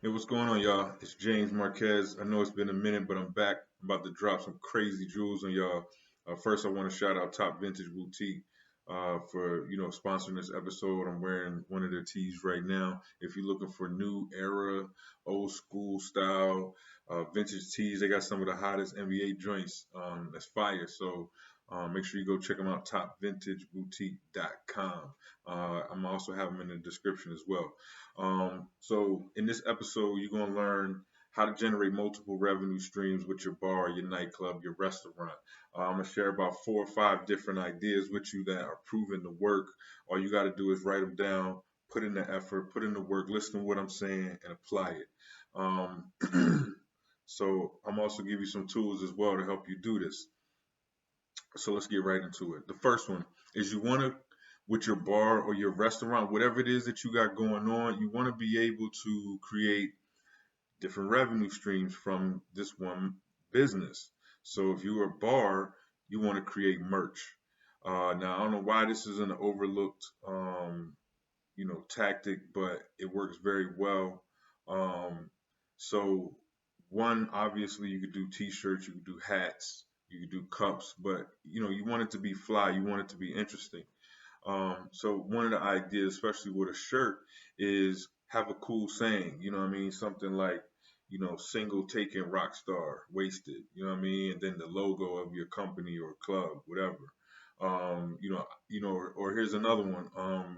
Hey, what's going on, y'all? It's James Marquez. I know it's been a minute, but I'm back. I'm about to drop some crazy jewels on y'all. First, I want to shout out Top Vintage Boutique for sponsoring this episode. I'm wearing one of their tees right now. If you're looking for new era, old school style vintage tees, they got some of the hottest NBA joints. That's fire. So make sure you go check them out. TopVintageBoutique.com. I'm also have them in the description as well. So in this episode, you're gonna learn how to generate multiple revenue streams with your bar, your nightclub, your restaurant. I'm gonna share about 4 or 5 different ideas with you that are proven to work. All you got to do is write them down, put in the effort, put in the work, listen to what I'm saying, and apply it. So I'm also give you some tools as well to help you do this. So let's get right into it. The first one is you want to, with your bar or your restaurant, whatever it is that you got going on, you want to be able to create different revenue streams from this one business. So if you're a bar, you want to create merch. Now I don't know why this is an overlooked, tactic, but it works very well. Um, so one, obviously, you could do T-shirts, you could do hats, you could do cups, but you want it to be fly, you want it to be interesting. So one of the ideas, especially with a shirt, is have a cool saying. You know what I mean? Something like, single taken rock star, wasted. You know what I mean? And then the logo of your company or club, whatever. Or here's another one.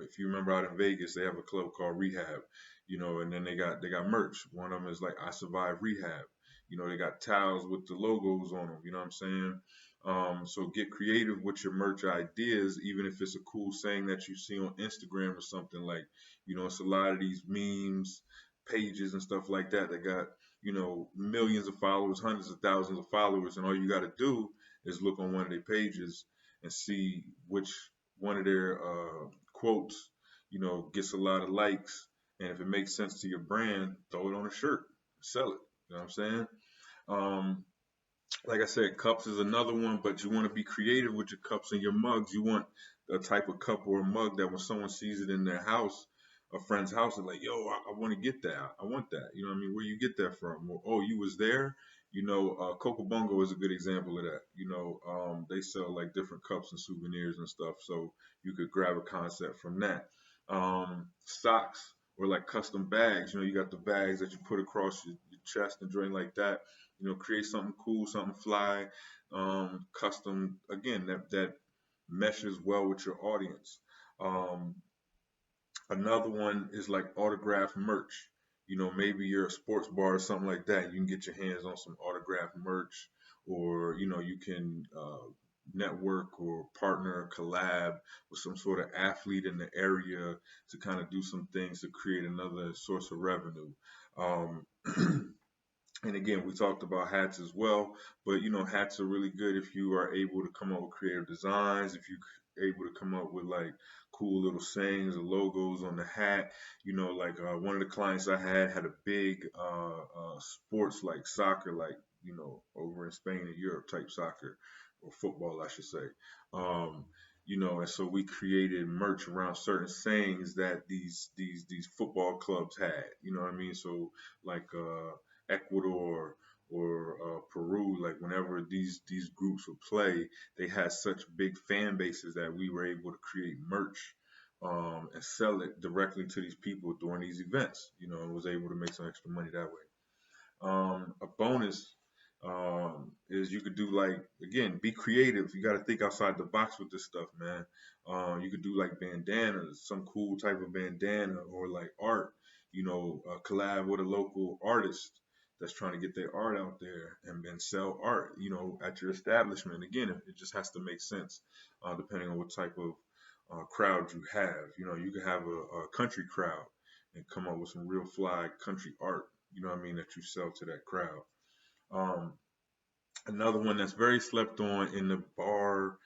If you remember out in Vegas, they have a club called Rehab. And then they got merch. One of them is like I survived rehab. They got towels with the logos on them. You know what I'm saying? So get creative with your merch ideas, even if it's a cool saying that you see on Instagram or something like, it's a lot of these memes, pages and stuff like that that got, millions of followers, hundreds of thousands of followers, and all you got to do is look on one of their pages and see which one of their quotes, gets a lot of likes, and if it makes sense to your brand, throw it on a shirt, sell it. You know what I'm saying? Um, like I said, cups is another one, but you want to be creative with your cups and your mugs. You want a type of cup or a mug that when someone sees it in their house, a friend's house, they're like, yo, I want to get that. I want that. You know what I mean? Where you get that from? Or, oh, you was there? Coco Bungo is a good example of that. They sell like different cups and souvenirs and stuff. So you could grab a concept from that. Socks or like custom bags. You got the bags that you put across your chest and joint like that. Create something cool, something fly, custom. Again, that meshes well with your audience. Um, Another one is like autograph merch. Maybe you're a sports bar or something like that. You can get your hands on some autograph merch, or you can network or partner, collab with some sort of athlete in the area to kind of do some things to create another source of revenue. Um, And again, we talked about hats as well, but hats are really good if you are able to come up with creative designs, if you're able to come up with like cool little sayings or logos on the hat. Like one of the clients I had a big sports like soccer, like over in Spain and Europe type soccer or football, I should say. Um, and so we created merch around certain sayings that these football clubs had. You know what I mean? So like Ecuador or Peru, like whenever these groups would play, they had such big fan bases that we were able to create merch and sell it directly to these people during these events. And was able to make some extra money that way. A bonus is you could do like again, be creative. You got to think outside the box with this stuff, man. You could do like bandanas, some cool type of bandana, or like art. Collab with a local artist that's trying to get their art out there and then sell art. At your establishment. Again, it just has to make sense, depending on what type of crowd you have. You can have a country crowd and come up with some real fly country art, what I mean, that you sell to that crowd. Um, Another one that's very slept on in the bar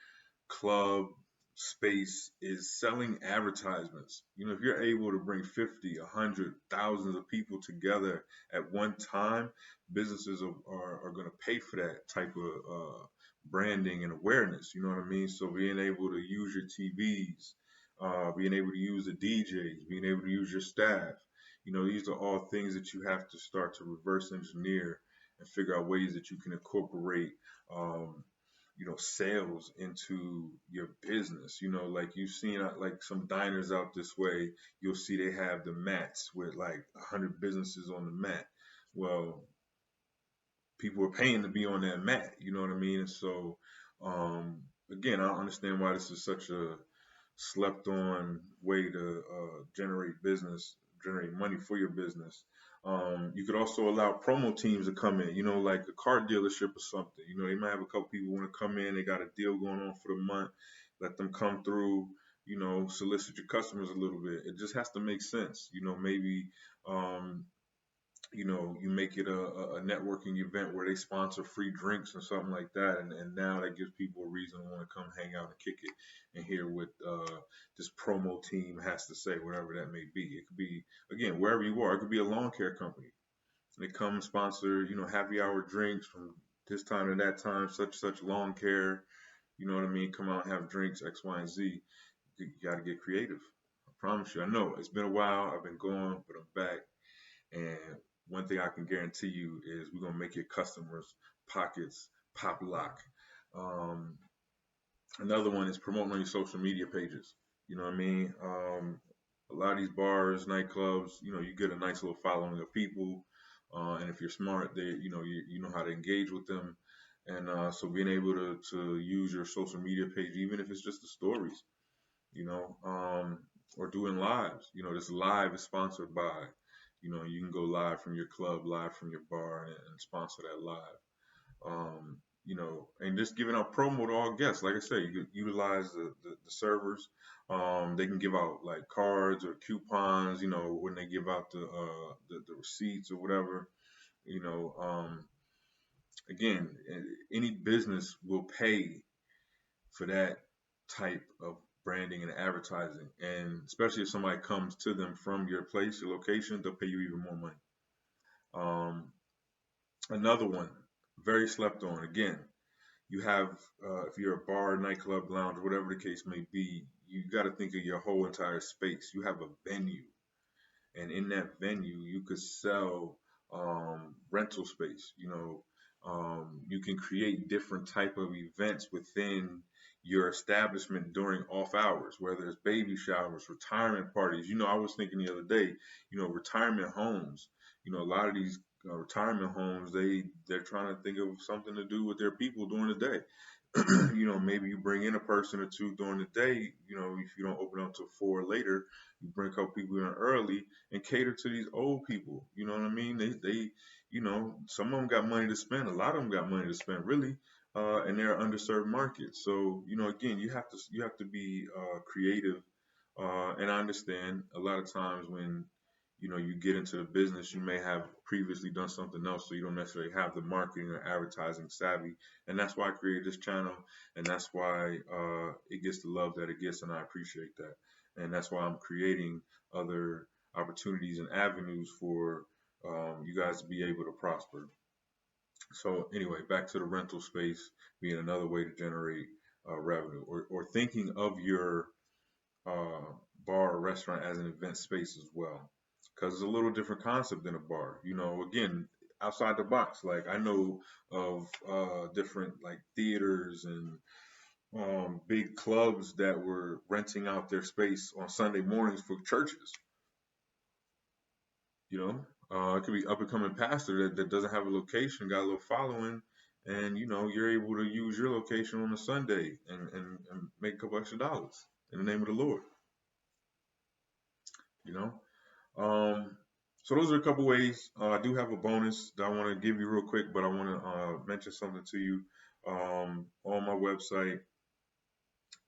club space is selling advertisements. If you're able to bring 50, 100, thousands of people together at one time, businesses are going to pay for that type of branding and awareness. You know what I mean? So being able to use your TVs, being able to use the DJs, being able to use your staff, These are all things that you have to start to reverse engineer and figure out ways that you can incorporate, um, sales into your business. Like you've seen like some diners out this way, you'll see they have the mats with like 100 businesses on the mat. Well, people are paying to be on that mat. You know what I mean? And so, again, I don't understand why this is such a slept on way to generate business, generate money for your business. You could also allow promo teams to come in, like a car dealership or something. They might have a couple people want to come in, they got a deal going on for the month, let them come through, solicit your customers a little bit. It just has to make sense. Maybe um, you make it a networking event where they sponsor free drinks or something like that, and now that gives people a reason to want to come hang out and kick it and hear what this promo team has to say, whatever that may be. It could be, again, wherever you are. It could be a lawn care company. They come sponsor, happy hour drinks from this time to that time, such lawn care. You know what I mean? Come out and have drinks, X, Y, and Z. You got to get creative. I promise you. I know it's been a while. I've been gone, but I'm back. And one thing I can guarantee you is we're gonna make your customers' pockets pop lock. Um, Another one is promoting on your social media pages. You know what I mean? A lot of these bars, nightclubs, you get a nice little following of people, and if you're smart, you know how to engage with them, and so being able to use your social media page, even if it's just the stories, you know, um, or doing lives. This live is sponsored by, you can go live from your club, live from your bar, and sponsor that live. And just giving out promo to all guests. Like I say, you could utilize the servers. They can give out like cards or coupons, when they give out the receipts or whatever. You know, um, Again, any business will pay for that type of branding and advertising. And especially if somebody comes to them from your place, your location, they'll pay you even more money. Um, Another one, very slept on. Again, you have, if you're a bar, nightclub, lounge, whatever the case may be, you got to think of your whole entire space. You have a venue, and in that venue you could sell rental space. You can create different type of events within your establishment during off hours, whether it's baby showers, retirement parties. I was thinking the other day, retirement homes. A lot of these retirement homes, they're trying to think of something to do with their people during the day. Maybe you bring in a person or two during the day. If you don't open up till 4 later, you bring a couple people in early and cater to these old people. You know what I mean? Some of them got money to spend. A lot of them got money to spend, really, and they're underserved markets. So, again, you have to be creative. And I understand a lot of times when you get into the business, you may have previously done something else, so you don't necessarily have the marketing or advertising savvy. And that's why I created this channel, and that's why it gets the love that it gets, and I appreciate that. And that's why I'm creating other opportunities and avenues for you guys to be able to prosper. So anyway, back to the rental space being another way to generate revenue, or thinking of your uh, bar or restaurant as an event space as well, because it's a little different concept than a bar. Again, outside the box. Like I know of different like theaters and big clubs that were renting out their space on Sunday mornings for churches. It could be up and coming pastor that doesn't have a location, got a little following, and you're able to use your location on a Sunday and make a couple extra dollars in the name of the Lord. You know. So those are a couple ways. I do have a bonus that I want to give you real quick, but I want to mention something to you. On my website,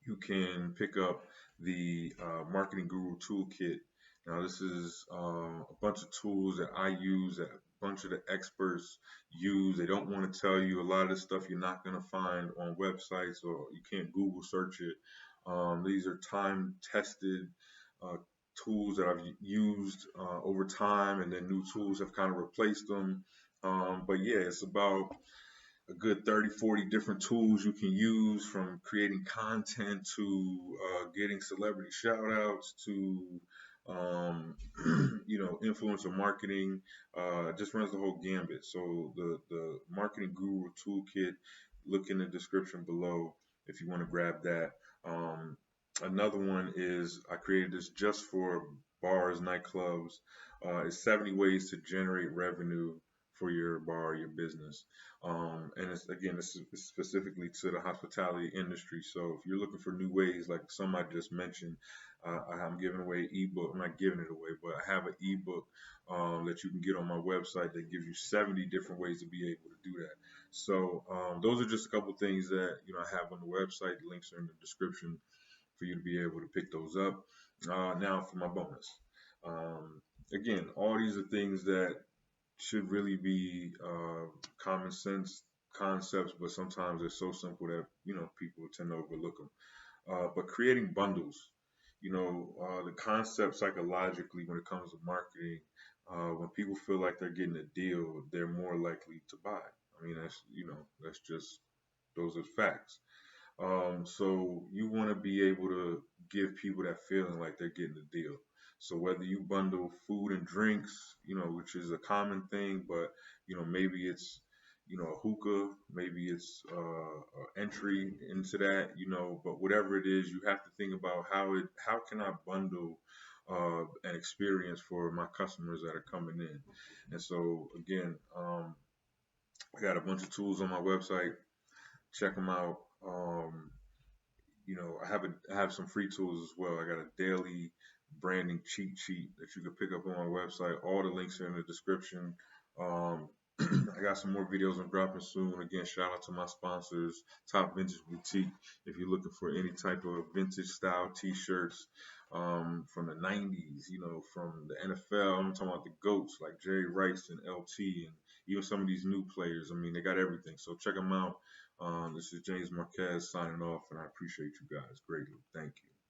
you can pick up the Marketing Guru Toolkit. Now, this is a bunch of tools that I use, that a bunch of the experts use. They don't want to tell you a lot of this stuff you're not going to find on websites, or you can't Google search it. These are time tested uh, tools that I've used over time, and then new tools have kind of replaced them. But yeah, it's about a good 30, 40 different tools you can use, from creating content to getting celebrity shout outs to um, influencer marketing, just runs the whole gambit. So the marketing guru toolkit, look in the description below if you want to grab that. Um, Another one is I created this just for bars, nightclubs. It's 70 ways to generate revenue for your bar, your business. And it's again, it's specifically to the hospitality industry. So if you're looking for new ways, like some I just mentioned, I'm giving away ebook. I'm not giving it away, but I have an ebook that you can get on my website that gives you 70 different ways to be able to do that. So those are just a couple things that I have on the website. The links are in the description for you to be able to pick those up. Now for my bonus. Um, Again, all these are things that should really be common sense concepts, but sometimes they're so simple that people tend to overlook them. But creating bundles, the concept psychologically when it comes to marketing, when people feel like they're getting a deal, they're more likely to buy. I mean, that's just those are facts. So you want to be able to give people that feeling like they're getting a deal. So whether you bundle food and drinks, which is a common thing, but maybe it's a hookah, maybe it's entry into that, but whatever it is, you have to think about how can I bundle an experience for my customers that are coming in. And so again, I got a bunch of tools on my website. Check them out. I have some free tools as well. I got a daily branding cheat sheet that you can pick up on my website. All the links are in the description. Um, I got some more videos I'm dropping soon. Again, shout out to my sponsors, Top Vintage Boutique. If you're looking for any type of vintage style T-shirts from the '90s, from the NFL, I'm talking about the goats like Jerry Rice and LT, and even some of these new players. I mean, they got everything. So check them out. This is James Marquez signing off, and I appreciate you guys greatly. Thank you.